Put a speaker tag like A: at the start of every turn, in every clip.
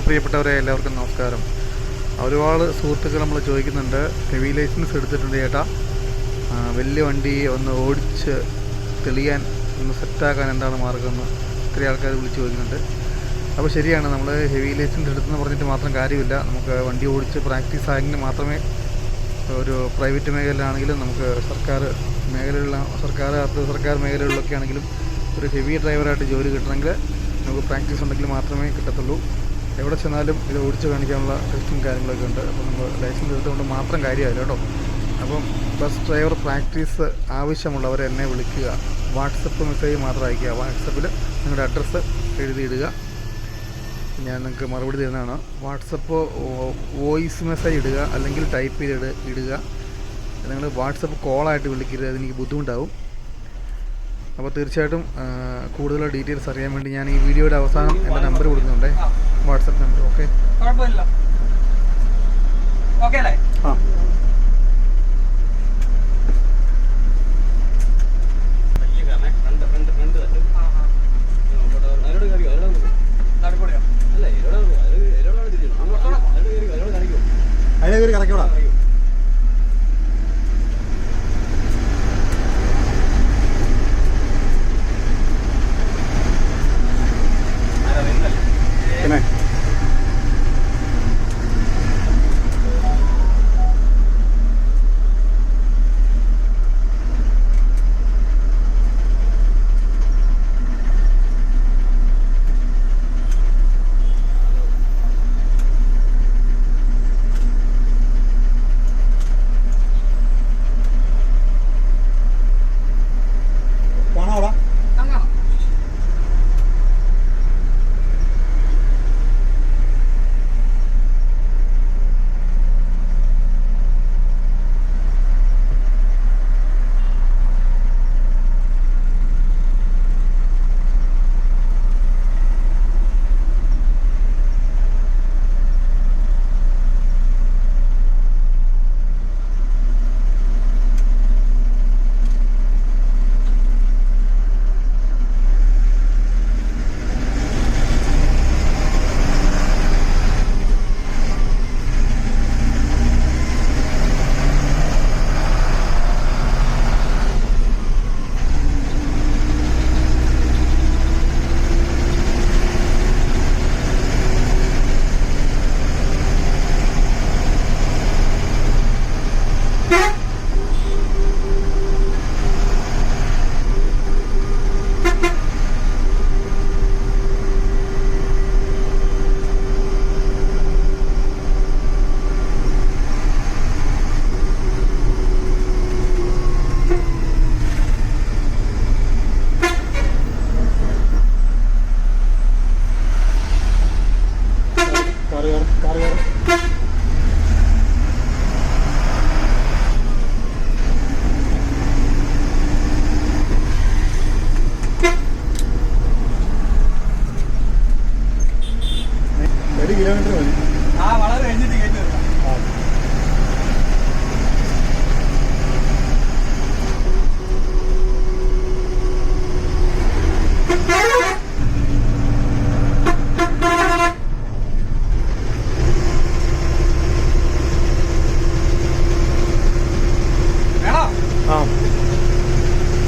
A: പ്രിയപ്പെട്ടവരെ എല്ലാവർക്കും നമസ്കാരം. ഒരുപാട് സുഹൃത്തുക്കൾ നമ്മൾ ചോദിക്കുന്നുണ്ട്, ഹെവി ലൈസൻസ് എടുത്തിട്ടുണ്ട് ചേട്ടാ, വലിയ വണ്ടി ഒന്ന് ഓടിച്ച് തെളിയാൻ ഒന്ന് സെറ്റാക്കാൻ എന്താണ് മാർഗ്ഗമെന്ന് ഒത്തിരി ആൾക്കാർ വിളിച്ച് ചോദിക്കുന്നുണ്ട്. അപ്പോൾ ശരിയാണ്, നമ്മൾ ഹെവി ലൈസൻസ് എടുത്തെന്ന് പറഞ്ഞിട്ട് മാത്രം കാര്യമില്ല. നമുക്ക് വണ്ടി ഓടിച്ച് പ്രാക്ടീസ് ആയെങ്കിൽ മാത്രമേ ഒരു പ്രൈവറ്റ് മേഖലയിലാണെങ്കിലും നമുക്ക് സർക്കാർ മേഖലകളിലൊക്കെ ആണെങ്കിലും ഒരു ഹെവി ഡ്രൈവറായിട്ട് ജോലി കിട്ടണമെങ്കിൽ നമുക്ക് പ്രാക്ടീസ് ഉണ്ടെങ്കിൽ മാത്രമേ കിട്ടത്തുള്ളൂ. എവിടെ ചെന്നാലും ഇത് ഓടിച്ച് കാണിക്കാനുള്ള ടെസ്റ്റും കാര്യങ്ങളൊക്കെ ഉണ്ട്. അപ്പോൾ നമ്മൾ ലൈസൻസ് എടുത്തുകൊണ്ട് മാത്രം കാര്യമായില്ല കേട്ടോ. അപ്പം ബസ് ഡ്രൈവർ പ്രാക്ടീസ് ആവശ്യമുള്ളവരെ എന്നെ വിളിക്കുക. വാട്സപ്പ് മെസ്സേജ് മാത്രം അയയ്ക്കുക. വാട്സപ്പിൽ നിങ്ങളുടെ അഡ്രസ്സ് എഴുതിയിടുക, ഞാൻ നിങ്ങൾക്ക് മറുപടി തരുന്നതാണ്. വാട്സപ്പ് വോയിസ് മെസ്സേജ് ഇടുക, അല്ലെങ്കിൽ ടൈപ്പ് ചെയ്ത് ഇടുക. നിങ്ങൾ വാട്സപ്പ് കോളായിട്ട് വിളിക്കരുത്, അതെനിക്ക് ബുദ്ധിമുട്ടാവും. അപ്പോൾ തീർച്ചയായിട്ടും കൂടുതൽ ഡീറ്റെയിൽസ് അറിയാൻ വേണ്ടി ഞാൻ ഈ വീഡിയോയുടെ അവസാനം എൻ്റെ നമ്പർ കൊടുക്കുന്നുണ്ട്, വാട്സപ്പ് നമ്പർ. ഓക്കെ, ആ അതിനെ പേര് കറക്കൂടാ. പിന്നെ കിലോമീറ്റർ മതി. വളരെ കഴിഞ്ഞിട്ട് കയറ്റി വരാം.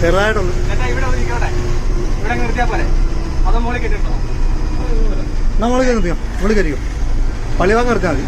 A: ചെറുതായിട്ടുണ്ട്. ഇവിടെ നിർത്തിയാ പോലെ അതോ മോളിൽ കയറ്റിട്ടോ? നമ്മൾ നിർത്തിക്കാം, മുകളിൽ കയറിയോ? പള്ളിവാങ്ങ് നിർത്തിയാൽ മതി.